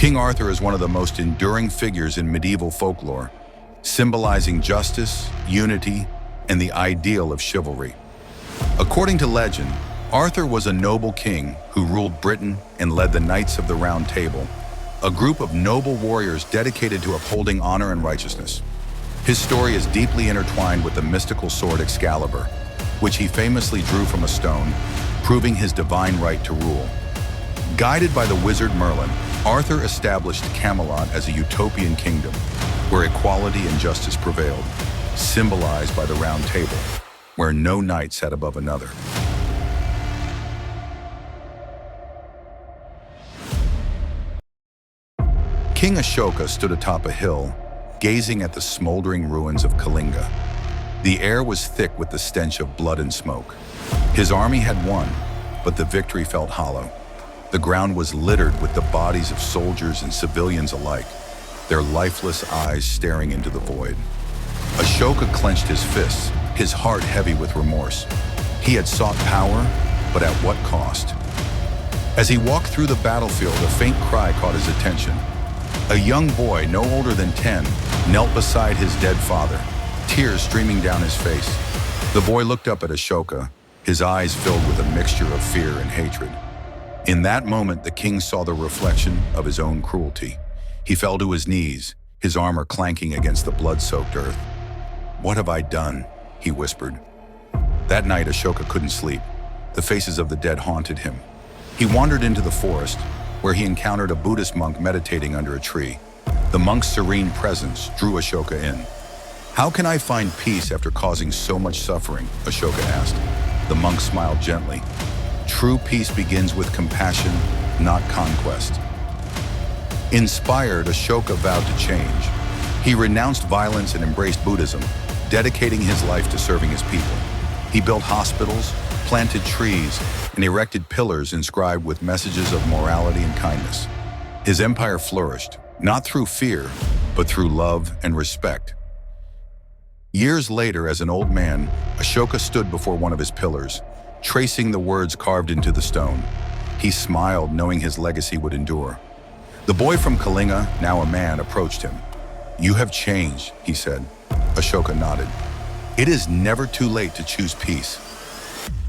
King Arthur is one of the most enduring figures in medieval folklore, symbolizing justice, unity, and the ideal of chivalry. According to legend, Arthur was a noble king who ruled Britain and led the Knights of the Round Table, a group of noble warriors dedicated to upholding honor and righteousness. His story is deeply intertwined with the mystical sword Excalibur, which he famously drew from a stone, proving his divine right to rule. Guided by the wizard Merlin, Arthur established Camelot as a utopian kingdom, where equality and justice prevailed, symbolized by the Round Table, where no knight sat above another. King Ashoka stood atop a hill, gazing at the smoldering ruins of Kalinga. The air was thick with the stench of blood and smoke. His army had won, but the victory felt hollow. The ground was littered with the bodies of soldiers and civilians alike, their lifeless eyes staring into the void. Ashoka clenched his fists, his heart heavy with remorse. He had sought power, but at what cost? As he walked through the battlefield, a faint cry caught his attention. A young boy, no older than 10, knelt beside his dead father, tears streaming down his face. The boy looked up at Ashoka, his eyes filled with a mixture of fear and hatred. In that moment, the king saw the reflection of his own cruelty. He fell to his knees, his armor clanking against the blood-soaked earth. "What have I done?" he whispered. That night, Ashoka couldn't sleep. The faces of the dead haunted him. He wandered into the forest, where he encountered a Buddhist monk meditating under a tree. The monk's serene presence drew Ashoka in. "How can I find peace after causing so much suffering?" Ashoka asked. The monk smiled gently. "True peace begins with compassion, not conquest." Inspired, Ashoka vowed to change. He renounced violence and embraced Buddhism, dedicating his life to serving his people. He built hospitals, planted trees, and erected pillars inscribed with messages of morality and kindness. His empire flourished, not through fear, but through love and respect. Years later, as an old man, Ashoka stood before one of his pillars, tracing the words carved into the stone. He smiled, knowing his legacy would endure. The boy from Kalinga, now a man, approached him. "You have changed," he said. Ashoka nodded. "It is never too late to choose peace."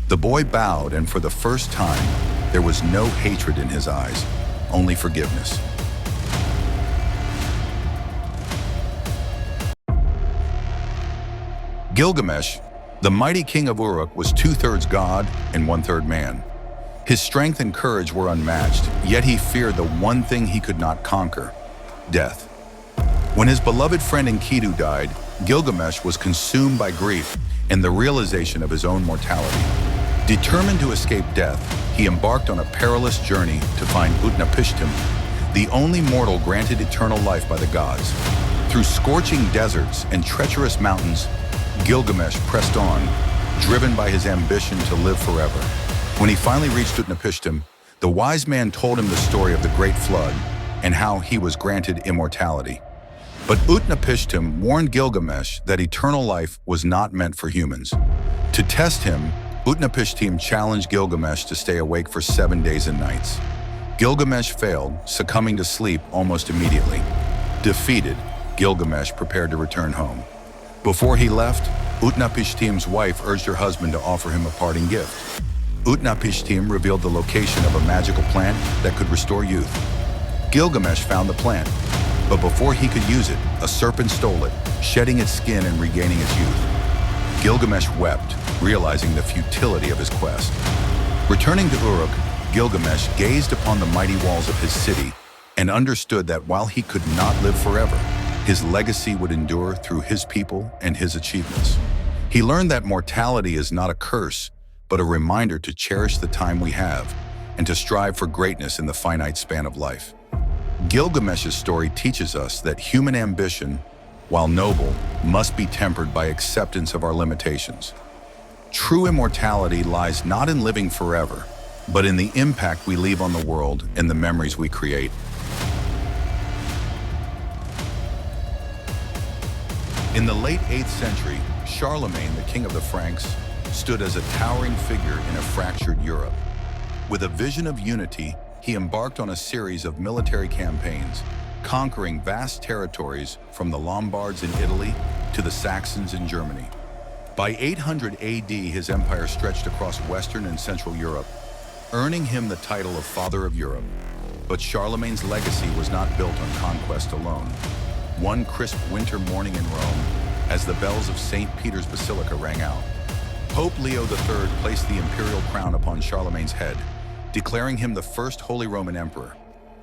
The boy bowed, and for the first time, there was no hatred in his eyes, only forgiveness. Gilgamesh, the mighty king of Uruk, was 2/3 god and 1/3 man. His strength and courage were unmatched, yet he feared the one thing he could not conquer: death. When his beloved friend Enkidu died, Gilgamesh was consumed by grief and the realization of his own mortality. Determined to escape death, he embarked on a perilous journey to find Utnapishtim, the only mortal granted eternal life by the gods. Through scorching deserts and treacherous mountains, Gilgamesh pressed on, driven by his ambition to live forever. When he finally reached Utnapishtim, the wise man told him the story of the Great Flood and how he was granted immortality. But Utnapishtim warned Gilgamesh that eternal life was not meant for humans. To test him, Utnapishtim challenged Gilgamesh to stay awake for 7 days and nights. Gilgamesh failed, succumbing to sleep almost immediately. Defeated, Gilgamesh prepared to return home. Before he left, Utnapishtim's wife urged her husband to offer him a parting gift. Utnapishtim revealed the location of a magical plant that could restore youth. Gilgamesh found the plant, but before he could use it, a serpent stole it, shedding its skin and regaining its youth. Gilgamesh wept, realizing the futility of his quest. Returning to Uruk, Gilgamesh gazed upon the mighty walls of his city and understood that while he could not live forever, his legacy would endure through his people and his achievements. He learned that mortality is not a curse, but a reminder to cherish the time we have and to strive for greatness in the finite span of life. Gilgamesh's story teaches us that human ambition, while noble, must be tempered by acceptance of our limitations. True immortality lies not in living forever, but in the impact we leave on the world and the memories we create. In the late 8th century, Charlemagne, the king of the Franks, stood as a towering figure in a fractured Europe. With a vision of unity, he embarked on a series of military campaigns, conquering vast territories from the Lombards in Italy to the Saxons in Germany. By 800 AD, his empire stretched across Western and Central Europe, earning him the title of Father of Europe. But Charlemagne's legacy was not built on conquest alone. One crisp winter morning in Rome, as the bells of St. Peter's Basilica rang out, Pope Leo III placed the imperial crown upon Charlemagne's head, declaring him the first Holy Roman Emperor.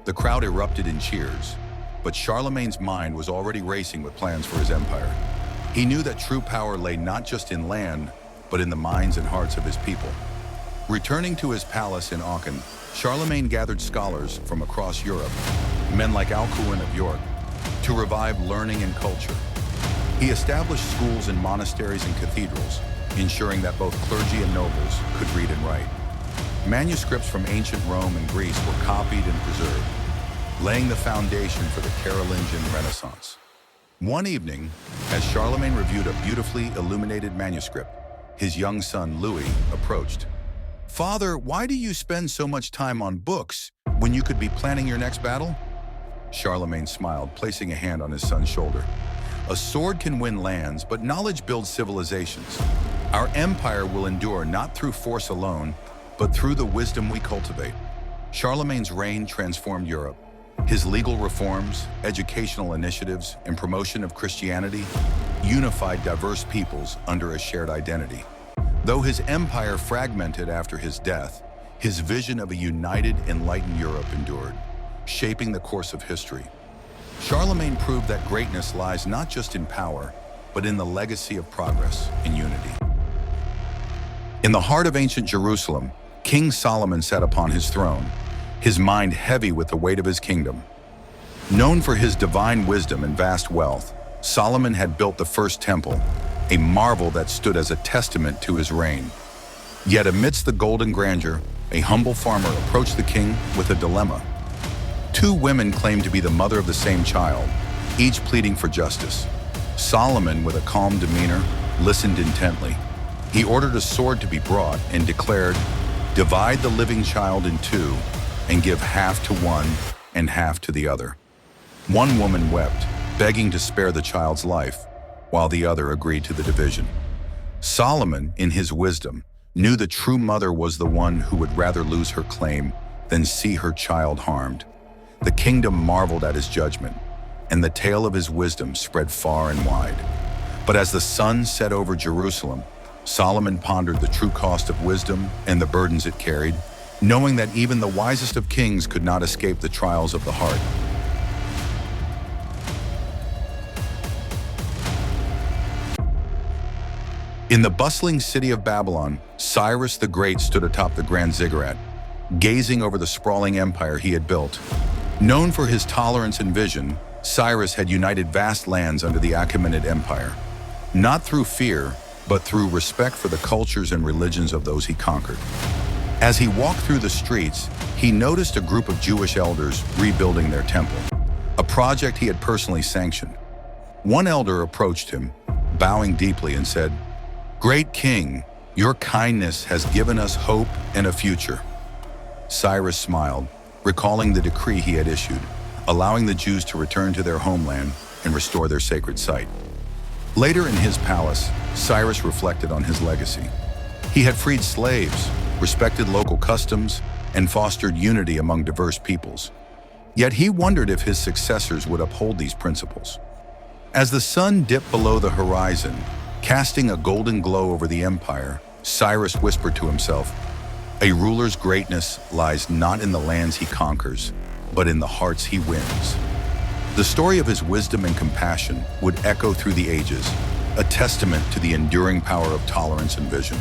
The crowd erupted in cheers, but Charlemagne's mind was already racing with plans for his empire. He knew that true power lay not just in land, but in the minds and hearts of his people. Returning to his palace in Aachen, Charlemagne gathered scholars from across Europe, men like Alcuin of York, to revive learning and culture. He established schools and monasteries and cathedrals, ensuring that both clergy and nobles could read and write. Manuscripts from ancient Rome and Greece were copied and preserved, laying the foundation for the Carolingian Renaissance. One evening, as Charlemagne reviewed a beautifully illuminated manuscript, his young son Louis approached. "Father, why do you spend so much time on books when you could be planning your next battle?" Charlemagne smiled, placing a hand on his son's shoulder. "A sword can win lands, but knowledge builds civilizations. Our empire will endure not through force alone, but through the wisdom we cultivate." Charlemagne's reign transformed Europe. His legal reforms, educational initiatives, and promotion of Christianity unified diverse peoples under a shared identity. Though his empire fragmented after his death, his vision of a united, enlightened Europe endured, shaping the course of history. Charlemagne proved that greatness lies not just in power, but in the legacy of progress and unity. In the heart of ancient Jerusalem, King Solomon sat upon his throne, his mind heavy with the weight of his kingdom. Known for his divine wisdom and vast wealth, Solomon had built the first temple, a marvel that stood as a testament to his reign. Yet amidst the golden grandeur, a humble farmer approached the king with a dilemma. Two women claimed to be the mother of the same child, each pleading for justice. Solomon, with a calm demeanor, listened intently. He ordered a sword to be brought and declared, "Divide the living child in two and give half to one and half to the other." One woman wept, begging to spare the child's life, while the other agreed to the division. Solomon, in his wisdom, knew the true mother was the one who would rather lose her claim than see her child harmed. The kingdom marveled at his judgment, and the tale of his wisdom spread far and wide. But as the sun set over Jerusalem, Solomon pondered the true cost of wisdom and the burdens it carried, knowing that even the wisest of kings could not escape the trials of the heart. In the bustling city of Babylon, Cyrus the Great stood atop the Grand Ziggurat, gazing over the sprawling empire he had built. Known for his tolerance and vision, Cyrus had united vast lands under the Achaemenid Empire, not through fear, but through respect for the cultures and religions of those he conquered. As he walked through the streets, he noticed a group of Jewish elders rebuilding their temple, a project he had personally sanctioned. One elder approached him, bowing deeply, and said, "Great king, your kindness has given us hope and a future." Cyrus smiled, recalling the decree he had issued, allowing the Jews to return to their homeland and restore their sacred site. Later in his palace, Cyrus reflected on his legacy. He had freed slaves, respected local customs, and fostered unity among diverse peoples. Yet he wondered if his successors would uphold these principles. As the sun dipped below the horizon, casting a golden glow over the empire, Cyrus whispered to himself, "A ruler's greatness lies not in the lands he conquers, but in the hearts he wins." The story of his wisdom and compassion would echo through the ages, a testament to the enduring power of tolerance and vision.